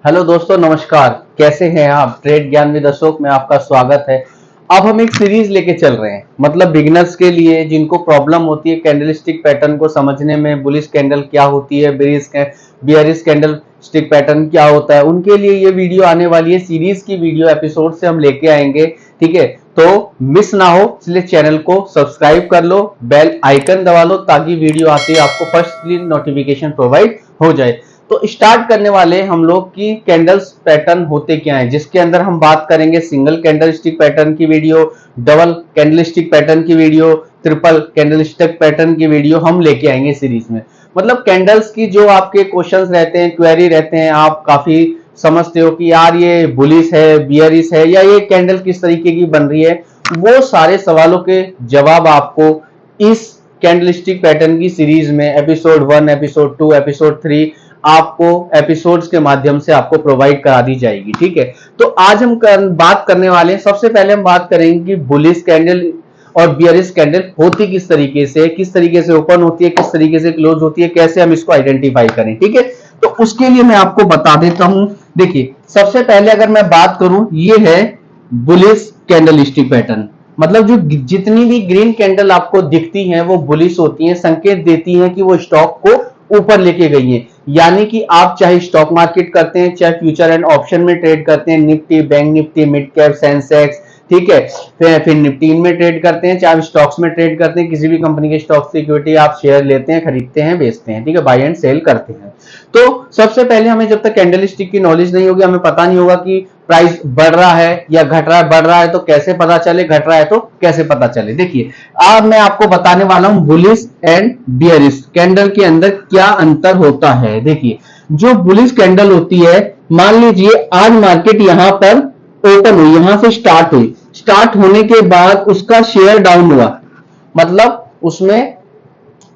Hello दोस्तों, नमस्कार। कैसे हैं आप? ट्रेड ज्ञान विद अशोक में आपका स्वागत है। अब हम एक सीरीज लेके चल रहे हैं, मतलब बिगिनर्स के लिए जिनको प्रॉब्लम होती है कैंडलस्टिक पैटर्न को समझने में, बुलिश कैंडल क्या होती है, बियरिश कैंडल स्टिक पैटर्न क्या होता है, उनके लिए ये वीडियो आने वाली है। सीरीज की वीडियो एपिसोड से हम लेके आएंगे, ठीक है? तो मिस ना हो इसलिए चैनल को सब्सक्राइब कर लो, बेल आइकन दबा लो ताकि वीडियो आते ही आपको फर्स्टली नोटिफिकेशन प्रोवाइड हो जाए। तो स्टार्ट करने वाले हम लोग की कैंडल्स पैटर्न होते क्या है, जिसके अंदर हम बात करेंगे सिंगल कैंडल स्टिक पैटर्न की video, double candlestick pattern की video, triple candlestick pattern की वीडियो हम लेके आएंगे सीरीज में। मतलब कैंडल्स की जो आपके क्वेश्चंस रहते हैं, क्वेरी रहते हैं, आप काफी समझते हो कि यार ये बुलिश है, बियरिश है, या ये कैंडल किस तरीके की बन रही है, वो सारे सवालों के जवाब आपको इस कैंडलस्टिक पैटर्न की सीरीज में एपिसोड 1, एपिसोड 2, एपिसोड 3 आपको एपिसोड्स के माध्यम से आपको प्रोवाइड करा दी जाएगी, ठीक है? तो आज हम बात करने वाले हैं, सबसे पहले हम बात करेंगे कि बुलिश कैंडल और बियरिश कैंडल होती किस तरीके से ओपन होती है, किस तरीके से क्लोज होती है, कैसे हम इसको आइडेंटिफाई करें, ठीक है? तो उसके लिए मैं आपको बता देता हूं। देखिए, सबसे पहले अगर मैं बात करूं, ये है बुलिश कैंडलस्टिक पैटर्न। मतलब जो जितनी भी ग्रीन कैंडल आपको दिखती हैं वो बुलिश होती हैं, संकेत देती हैं कि वो स्टॉक को ऊपर लेके गई है। यानी कि आप चाहे स्टॉक मार्केट करते हैं, चाहे फ्यूचर एंड ऑप्शन में ट्रेड करते हैं, Nifty, bank Nifty, mid cap, Sensex, ठीक है, फिर निफ्टी इनमें ट्रेड करते हैं, चाहे स्टॉक्स में ट्रेड करते हैं, किसी भी कंपनी के स्टॉक सिक्योरिटी आप शेयर लेते हैं, खरीदते हैं, बेचते हैं, ठीक है, बाय एंड सेल करते हैं। तो सबसे पहले हमें जब तक कैंडलस्टिक की नॉलेज नहीं होगी, हमें पता नहीं होगा कि प्राइस बढ़ रहा है या घट रहा है। बढ़ रहा है तो कैसे पता चले, घट रहा है तो कैसे पता चले। देखिए, अब मैं आपको बताने वाला हूं बुलिश एंड बियरिश कैंडल के अंदर क्या अंतर होता है। देखिए, जो बुलिश कैंडल होती है, मान लीजिए आज मार्केट यहां पर ओपन हुई, यहां से स्टार्ट हुई, स्टार्ट होने के बाद उसका शेयर डाउन हुआ, मतलब उसमें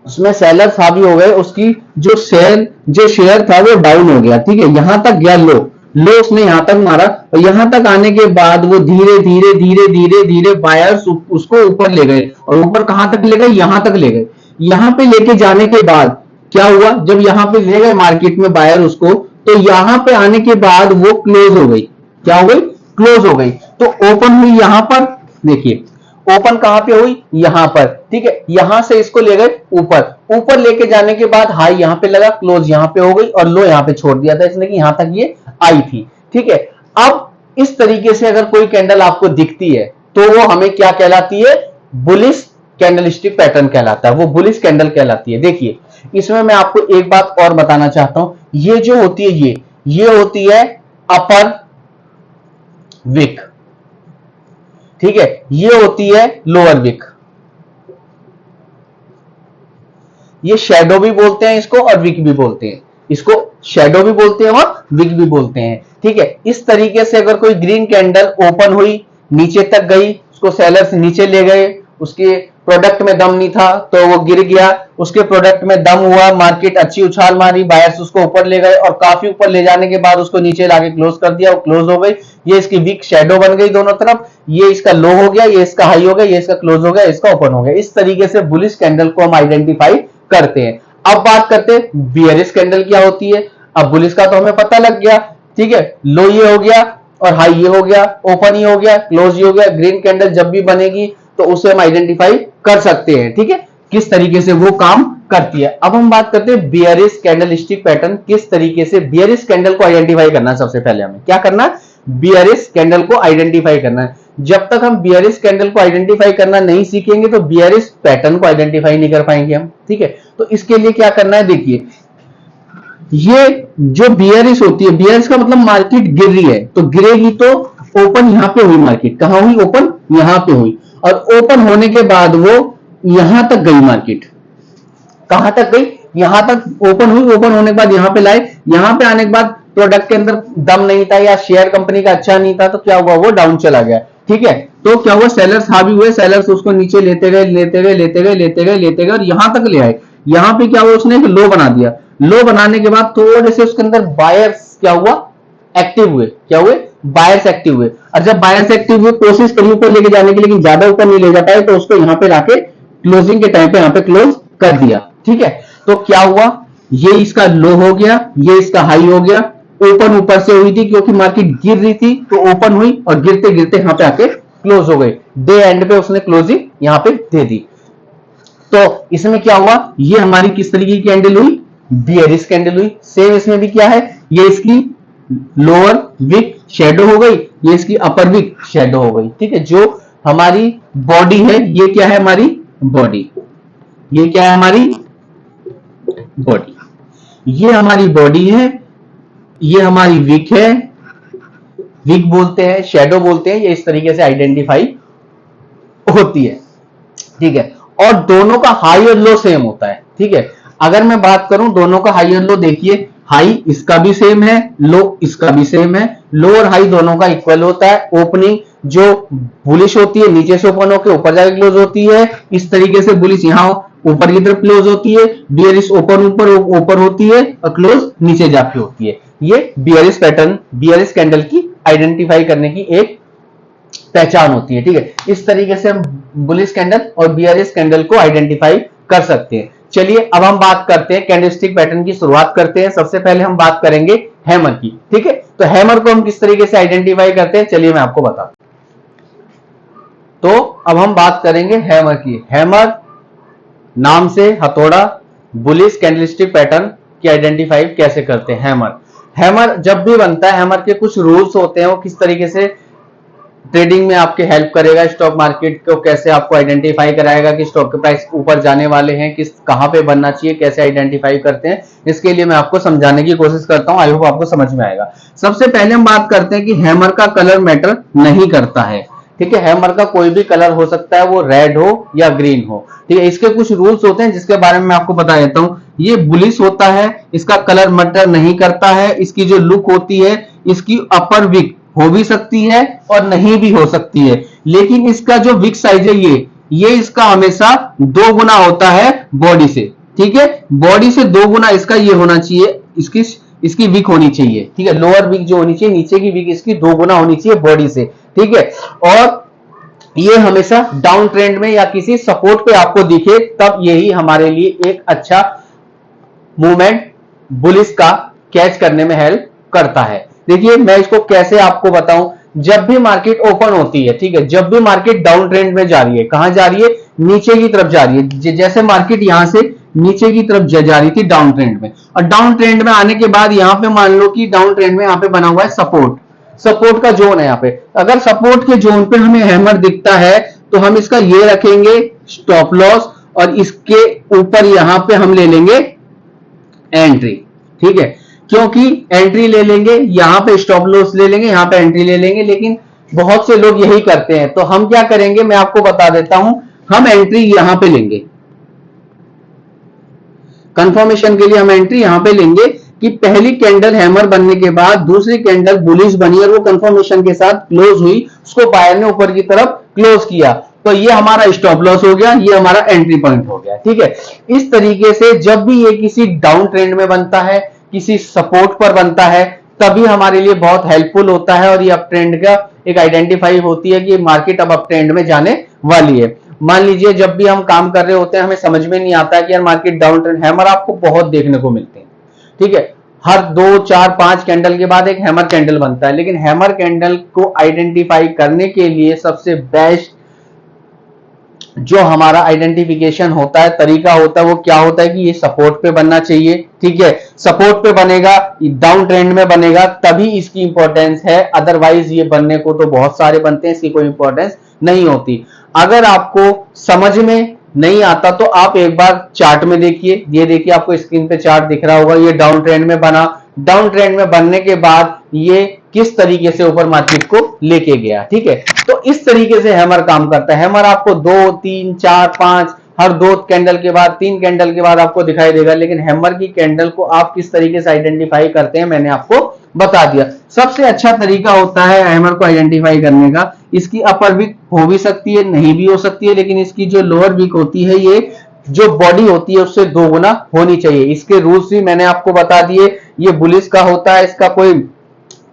सेलर्स हावी हो गए, उसकी जो शेयर था वो डाउन हो गया, ठीक है? यहां तक गया लो उसने यहां तक मारा, और यहां तक आने के बाद वो धीरे धीरे धीरे धीरे धीरे बायर्स उसको ऊपर ले गए, और ऊपर कहां तक ले गए? यहां तक ले गए। यहां पे लेके जाने के बाद क्या हुआ, जब यहां पे ले गए मार्केट में बायर उसको, तो यहां पे आने के बाद वो क्लोज हो गई। क्या हो गई? क्लोज हो गई। तो ओपन हुई यहां पर, देखिए ओपन कहां पे हुई? यहां पर, ठीक है? यहां से इसको ले गए ऊपर लेके जाने के बाद हाई यहां पे लगा, क्लोज यहां पे हो गई, और लो यहां पे छोड़ दिया था इसने कि यहां तक ये आई थी, ठीक है? अब इस तरीके से अगर कोई कैंडल आपको दिखती है तो वो हमें क्या कहलाती है? बुलिश कैंडलस्टिक पैटर्न कहलाता है, वो बुलिश कैंडल कहलाती है। देखिए, इसमें मैं आपको एक बात और बताना चाहता हूं, ये जो होती है, ये होती है अपर विक, ठीक है? ये होती है लोअर विक। ये शैडो भी बोलते हैं इसको, और विक भी बोलते हैं इसको। शैडो भी बोलते हैं और विक भी बोलते हैं, ठीक है? इस तरीके से अगर कोई ग्रीन कैंडल ओपन हुई, नीचे तक गई, उसको सेलर्स नीचे ले गए, उसके प्रोडक्ट में दम नहीं था तो वो गिर गया, उसके प्रोडक्ट में दम हुआ, मार्केट अच्छी उछाल मारी, बायर्स उसको ऊपर ले गए, और काफी ऊपर ले जाने के बाद उसको नीचे लाके क्लोज कर दिया, वो क्लोज हो गई। ये इसकी वीक शैडो बन गई दोनों तरफ, ये इसका लो हो गया, ये इसका हाई हो गया, ये इसका क्लोज हो गया, इसका ओपन हो गया। इस तरीके से बुलिश कैंडल को हम आइडेंटिफाई करते हैं। अब बात करते हैं बियरिश कैंडल क्या होती है। अब बुलिश का तो हमें पता लग गया, ठीक है? लो ये हो गया, और हाई ये हो गया, ओपन ये हो गया, क्लोज ये हो गया। ग्रीन कैंडल जब भी बनेगी तो उसे हम आइडेंटिफाई कर सकते हैं, ठीक है, किस तरीके से वो काम करती है। अब हम बात करते हैं बियरिश कैंडलस्टिक पैटर्न, किस तरीके से बियरिश कैंडल को आइडेंटिफाई करना है। सबसे पहले हमें क्या करना है? बियरिश कैंडल को आइडेंटिफाई करना है। जब तक हम बियरिश कैंडल को आइडेंटिफाई करना नहीं सीखेंगे तो बियरिश पैटर्न को आइडेंटिफाई नहीं कर पाएंगे हम, ठीक है? तो इसके लिए क्या करना है? देखिए, ये जो बियरिश होती है, बियरिश का मतलब मार्केट गिर रही है, तो गिरेगी तो ओपन यहां पे हुई, मार्केट कहां हुई? ओपन यहां पे हुई, और ओपन होने के बाद वो यहां तक गई मार्केट। कहां तक गई? यहां तक ओपन हुई, ओपन होने के बाद यहां पे लाए, यहां पे आने के बाद प्रोडक्ट के अंदर दम नहीं था या शेयर कंपनी का अच्छा नहीं था, तो क्या हुआ? वो डाउन चला गया, ठीक है? तो क्या हुआ? सेलर्स हावी हुए, सेलर्स उसको नीचे लेते गए, और यहां तक ले आए। यहां पे क्या हुआ? उसने एक लो बना दिया। लो बनाने के बाद थोड़े से उसके अंदर बायर्स क्या हुआ? एक्टिव हुए। क्या हुए? बायर्स एक्टिव हुए। और जब बायर्स एक्टिव हुए, कोशिश करी ऊपर लेके जाने की, लेकिन ज्यादा ऊपर नहीं ले जा पाए, तो उसको यहां पे लाके क्लोजिंग के टाइम पे यहां पे क्लोज कर दिया, ठीक है? तो क्या हुआ? ये इसका लो हो गया, ये इसका हाई हो गया, ओपन ऊपर से हुई थी क्योंकि मार्केट गिर रही थी, तो ओपन हुई और गिरते गिरते यहां पे आके क्लोज हो गई। डे एंड पे उसने क्लोजिंग यहां पे दे दी। तो इसमें क्या हुआ, ये हमारी किस तरीके की कैंडल हुई, बियरिश कैंडल हुई। सेम इसमें भी क्या है, ये इसकी लोअर विक शेडो हो गई, ये इसकी अपर विक शेडो हो गई। ठीक है, जो हमारी बॉडी है, ये क्या है हमारी बॉडी, ये क्या है हमारी बॉडी, ये हमारी बॉडी है, ये हमारी विक है, विक बोलते हैं, शेडो बोलते हैं, ये इस तरीके से आइडेंटिफाई होती है। ठीक है, और दोनों का हाई और लो सेम होता है। ठीक है, अगर मैं बात करूं दोनों का हाई और लो, देखिए हाई इसका भी सेम है, लो इसका भी सेम है, लो और हाई दोनों का इक्वल होता है। ओपनिंग जो बुलिश होती है नीचे से ओपन होकर ऊपर जाके क्लोज होती है, इस तरीके से बुलिश यहां ऊपर की तरफ क्लोज होती है, बियरिश ओपन ऊपर होती है और क्लोज नीचे जाके होती है। ये बियरिश पैटर्न, बियरिश कैंडल की आइडेंटिफाई करने की एक पहचान होती है। ठीक है, इस तरीके से हम बुलिश कैंडल और बियरिश कैंडल को आइडेंटिफाई कर सकते हैं। चलिए अब हम बात करते हैं कैंडलस्टिक पैटर्न की शुरुआत करते हैं। सबसे पहले हम बात करेंगे हैमर की। ठीक है, तो हैमर को हम किस तरीके से आइडेंटिफाई करते हैं, चलिए मैं आपको बताता हूं। तो अब हम बात करेंगे हैमर की। हैमर नाम से हथौड़ा, बुलिश कैंडलस्टिक पैटर्न की आइडेंटिफाई कैसे करते हैं। हैमर, हैमर जब भी बनता है, हैमर के कुछ रूल्स होते हैं, वो किस तरीके से ट्रेडिंग में आपके हेल्प करेगा, स्टॉक मार्केट को कैसे आपको आइडेंटिफाई कराएगा कि स्टॉक के प्राइस ऊपर जाने वाले हैं, किस कहां पे बनना चाहिए, कैसे आइडेंटिफाई करते हैं, इसके लिए मैं आपको समझाने की कोशिश करता हूं। आई होप आपको समझ में आएगा। सबसे पहले हम बात करते हैं कि हैमर का कलर मैटर नहीं करता है। ठीक है, हैमर का कोई भी कलर हो सकता है, वो रेड हो या ग्रीन हो। ठीक है, इसके कुछ रूल्स होते हैं जिसके बारे में मैं आपको बता देता हूं। ये बुलिश होता है, इसका कलर मैटर नहीं करता है, इसकी जो लुक होती है, इसकी अपर विक हो भी सकती है और नहीं भी हो सकती है, लेकिन इसका जो विक साइज है, ये इसका हमेशा 2 गुना होता है बॉडी से। ठीक है, बॉडी से 2 गुना इसका ये होना चाहिए, इसकी विक होनी चाहिए। ठीक है, लोअर विक जो होनी चाहिए, नीचे की विक इसकी 2 गुना होनी चाहिए बॉडी से। ठीक है, और ये हमेशा डाउन ट्रेंड में या किसी सपोर्ट पे आपको दिखे, तब यही हमारे लिए एक अच्छा मूवमेंट बुलिश का कैच करने में हेल्प करता है। देखिए मैं इसको कैसे आपको बताऊं, जब भी मार्केट ओपन होती है, ठीक है, जब भी मार्केट डाउन ट्रेंड में जा रही है, कहां जा रही है, नीचे की तरफ जा रही है। जैसे मार्केट यहां से नीचे की तरफ जा रही थी डाउन ट्रेंड में, और डाउन ट्रेंड में आने के बाद यहां पे मान लो कि डाउन ट्रेंड में यहां पे बना हुआ है सपोर्ट, सपोर्ट का जोन है यहाँ पे। अगर सपोर्ट के जोन पे हमें हैमर दिखता है, तो हम इसका ये रखेंगे स्टॉप लॉस, और इसके ऊपर यहां पे हम ले लेंगे एंट्री। ठीक है, क्योंकि एंट्री ले लेंगे, यहां पे स्टॉप लॉस ले लेंगे, यहां पे एंट्री ले लेंगे, लेकिन बहुत से लोग यही करते हैं। तो हम क्या करेंगे, मैं आपको बता देता हूं, हम एंट्री यहां पे लेंगे, कंफर्मेशन के लिए हम एंट्री यहां पे लेंगे कि पहली कैंडल हैमर बनने के बाद दूसरी कैंडल बुलिश बनी और वो कंफर्मेशन के साथ क्लोज हुई, उसको बायर ने ऊपर की तरफ क्लोज किया, तो ये हमारा स्टॉप लॉस हो गया, ये हमारा एंट्री पॉइंट हो गया। ठीक है, इस तरीके से जब भी ये किसी डाउन ट्रेंड में बनता है, किसी सपोर्ट पर बनता है, तभी हमारे लिए बहुत हेल्पफुल होता है, और ये अप ट्रेंड का एक आइडेंटिफाई होती है कि मार्केट अब अप ट्रेंड में जाने वाली है। मान लीजिए जब भी हम काम कर रहे होते हैं, हमें समझ में नहीं आता है कि यार मार्केट डाउन ट्रेंड, हैमर आपको बहुत देखने को मिलते हैं। ठीक है, हर 2, 4, 5 कैंडल के बाद एक हैमर कैंडल बनता है, लेकिन हैमर कैंडल को आइडेंटिफाई करने के लिए सबसे बेस्ट जो हमारा आइडेंटिफिकेशन होता है, तरीका होता है, वो क्या होता है कि ये सपोर्ट पे बनना चाहिए। ठीक है, सपोर्ट पे बनेगा, डाउन ट्रेंड में बनेगा, तभी इसकी इंपॉर्टेंस है, अदरवाइज ये बनने को तो बहुत सारे बनते हैं, इसकी कोई इंपॉर्टेंस नहीं होती। अगर आपको समझ में नहीं आता तो आप एक बार चार्ट में देखिए, ये देखिए आपको स्क्रीन पे चार्ट दिख रहा होगा, ये डाउन ट्रेंड में बना, डाउन ट्रेंड में बनने के बाद ये किस तरीके से ऊपर मार्केट को लेके गया। ठीक है, तो इस तरीके से हैमर काम करता है। हैमर आपको 2, 3, 4, 5 हर 2 कैंडल के बाद, 3 कैंडल के बाद आपको दिखाई देगा, लेकिन हैमर की कैंडल को आप किस तरीके से आइडेंटिफाई करते हैं मैंने आपको बता दिया। सबसे अच्छा तरीका होता है हैमर को आइडेंटिफाई करने का, इसकी अपर विक हो भी सकती है, नहीं भी हो सकती है, लेकिन इसकी जो लोअर विक होती है, ये जो बॉडी होती है उससे 2 गुना होनी चाहिए। इसके रूल्स भी मैंने आपको बता दिए। ये बुलिश का होता है, इसका कोई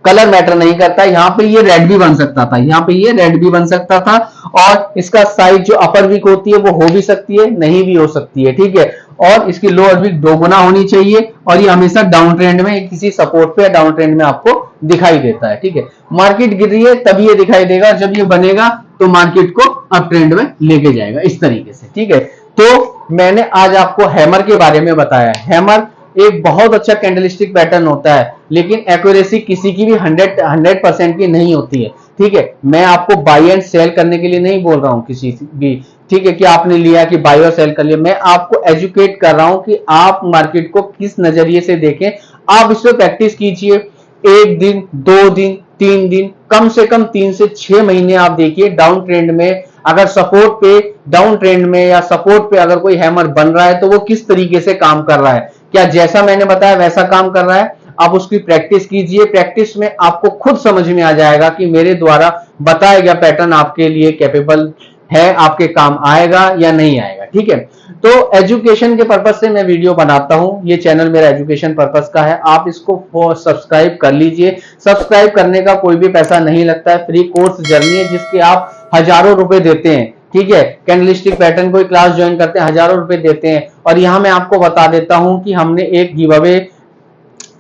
कलर मैटर नहीं करता। यहाँ पे ये रेड भी बन सकता था, यहाँ पे ये रेड भी बन सकता था, और इसका साइज जो अपर विक होती है वो हो भी सकती है, नहीं भी हो सकती है। ठीक है, और इसकी लोअर वीक 2 गुना होनी चाहिए और ये हमेशा डाउन ट्रेंड में किसी सपोर्ट पे या डाउन ट्रेंड में आपको दिखाई देता है। ठीक है, मार्केट गिर रही है तभी ये दिखाई देगा, जब ये बनेगा तो मार्केट को अप ट्रेंड में लेके जाएगा इस तरीके से। ठीक है, तो मैंने आज आपको हैमर के बारे में बताया। हैमर एक बहुत अच्छा कैंडलस्टिक पैटर्न होता है, लेकिन एक्यूरेसी किसी की भी 100% की नहीं होती है। ठीक है, मैं आपको बाय एंड सेल करने के लिए नहीं बोल रहा हूं किसी भी, ठीक है, कि आपने लिया कि बाय और सेल कर लिया। मैं आपको एजुकेट कर रहा हूं कि आप मार्केट को किस नजरिए से देखें। आप इस पर प्रैक्टिस कीजिए, 1 दिन 2 दिन 3 दिन, कम से कम 3 से 6 महीने आप देखिए। डाउन ट्रेंड में अगर सपोर्ट पे, डाउन ट्रेंड में या सपोर्ट पे अगर कोई हैमर बन रहा है तो वो किस तरीके से काम कर रहा है, क्या जैसा मैंने बताया वैसा काम कर रहा है। आप उसकी प्रैक्टिस कीजिए, प्रैक्टिस में आपको खुद समझ में आ जाएगा कि मेरे द्वारा बताया गया पैटर्न आपके लिए कैपेबल है, आपके काम आएगा या नहीं आएगा। ठीक है, तो एजुकेशन के पर्पज से मैं वीडियो बनाता हूं, ये चैनल मेरा एजुकेशन पर्पज का है। आप इसको सब्सक्राइब कर लीजिए। सब्सक्राइब करने का कोई भी पैसा नहीं लगता है, फ्री कोर्स जर्नी है जिसके आप हजारों रुपए देते हैं। ठीक है, कैंडलस्टिक पैटर्न कोई क्लास ज्वाइन करते हैं, हजारों रुपए देते हैं। और यहां मैं आपको बता देता हूं कि हमने एक गिव अवे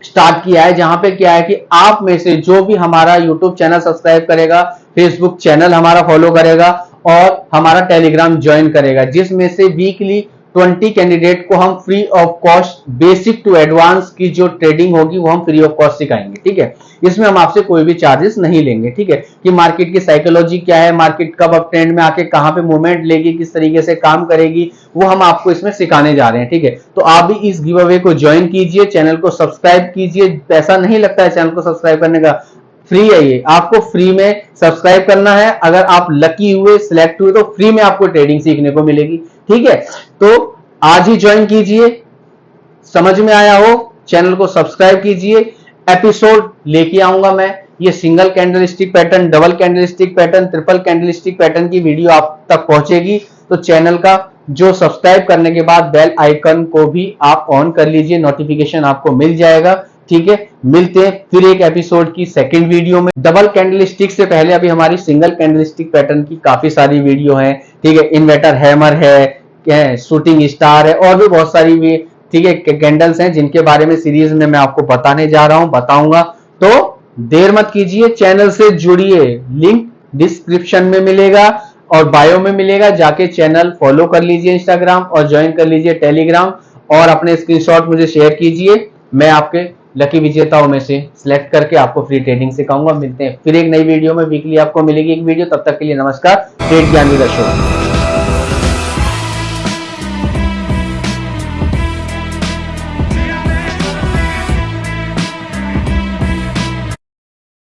स्टार्ट किया है, जहां पे क्या है कि आप में से जो भी हमारा यूट्यूब चैनल सब्सक्राइब करेगा, फेसबुक चैनल हमारा फॉलो करेगा और हमारा टेलीग्राम ज्वाइन करेगा, जिसमें से वीकली 20 कैंडिडेट को हम free of cost basic to advance की जो ट्रेडिंग होगी वो हम फ्री ऑफ कॉस्ट सिखाएंगे। ठीक है, इसमें हम आपसे कोई भी चार्जेस नहीं लेंगे। ठीक है, कि मार्केट की साइकोलॉजी क्या है, मार्केट कब अप ट्रेंड में आके कहां पे मूवमेंट लेगी, किस तरीके से काम करेगी, वो हम आपको इसमें सिखाने जा रहे हैं। ठीक है, तो आप भी इस गिव अवे को ज्वाइन कीजिए, चैनल को सब्सक्राइब कीजिए। पैसा नहीं लगता है चैनल को सब्सक्राइब करने का, फ्री है ये, आपको फ्री में सब्सक्राइब करना है। अगर आप लकी हुए, सिलेक्ट हुए, तो फ्री में आपको ट्रेडिंग सीखने को मिलेगी। ठीक है, तो आज ही ज्वाइन कीजिए। समझ में आया हो, चैनल को सब्सक्राइब कीजिए। एपिसोड लेके आऊंगा मैं, ये single candlestick pattern, double candlestick pattern, triple candlestick pattern की वीडियो आप तक पहुंचेगी। तो चैनल का जो सब्सक्राइब करने के बाद बेल आइकन को भी आप ऑन कर लीजिए, नोटिफिकेशन आपको मिल जाएगा। ठीक है, मिलते हैं फिर एक एपिसोड की सेकंड वीडियो में। डबल कैंडलस्टिक से पहले अभी हमारी सिंगल कैंडलस्टिक पैटर्न की काफी सारी वीडियो है। ठीक है, इन्वर्टर हैमर है, शूटिंग स्टार है, और भी बहुत सारी भी, ठीक है, कैंडल्स हैं जिनके बारे में सीरीज में मैं आपको बताने जा रहा हूं, बताऊंगा। तो देर मत कीजिए, चैनल से जुड़िए। लिंक डिस्क्रिप्शन में मिलेगा और बायो में मिलेगा, जाके चैनल फॉलो कर लीजिए इंस्टाग्राम और ज्वाइन कर लीजिए टेलीग्राम, और अपने स्क्रीनशॉट मुझे शेयर कीजिए। मैं आपके लकी विजेताओं में से सिलेक्ट करके आपको फ्री ट्रेडिंग सिखाऊंगा। मिलते हैं फिर एक नई वीडियो में, वीकली आपको मिलेगी एक वीडियो। तब तक के लिए नमस्कार। ट्रेड ज्ञान विद अशोक।